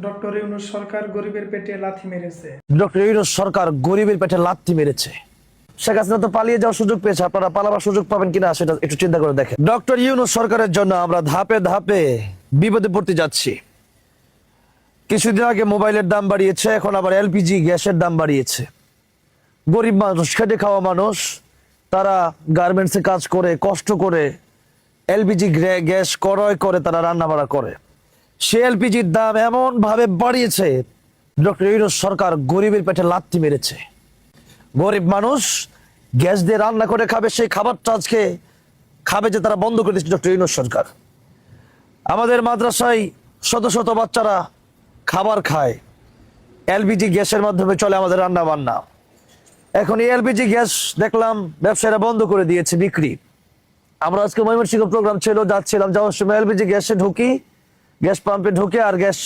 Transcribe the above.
Doctor Yunus সরকার গরিবের পেটে লাথি মেরেছে। ডক্টর ইউনূস সরকার গরিবের পেটে লাথি মেরেছে। শেখ হাসিনা তো পালিয়ে যাওয়ার সুযোগ পেয়েছে, আপনারা পালাবার সুযোগ পাবেন কিনা সেটা একটু চিন্তা করে দেখেন। ডক্টর ইউনূস সরকারের জন্য আমরা ধাপে ধাপে বিপদে পড়তে যাচ্ছি। কিছুদিন আগে মোবাইলের দাম বাড়িয়েছে, এখন আবার এলপিজি গ্যাসের দাম বাড়িয়েছে। গরিব মানুষ, খেটে খাওয়া মানুষ, তারা গার্মেন্টসে কাজ করে কষ্ট করে এলপিজি গ্যাস ক্রয় করে তারা রান্না বাড়া করে। সে এলপিজির দাম এমন ভাবে বাড়িয়েছে, ডক্টর ইউনূস সরকার গরিবের পেটে লাথি মেরেছে। গরিব মানুষ গ্যাস দিয়ে রান্না করে খাবে, সেই খাবারটা আজকে খাবে যে তারা বন্ধ করে দিচ্ছে ডক্টর ইউনূস সরকার। আমাদের মাদ্রাসায় শত শত বাচ্চারা খাবার খায়, এলপিজি গ্যাসের মাধ্যমে চলে আমাদের রান্না বান্না। এখন এই এলপিজি গ্যাস দেখলাম ব্যবসায়ীরা বন্ধ করে দিয়েছে বিক্রি। আমরা আজকে ময়মনসিংহ প্রোগ্রাম ছিল, যাচ্ছিলাম, যাওয়ার সময় এলপিজি গ্যাসে ঢুকি, গ্যাস পাম্পে ঢুকে আর গ্যাস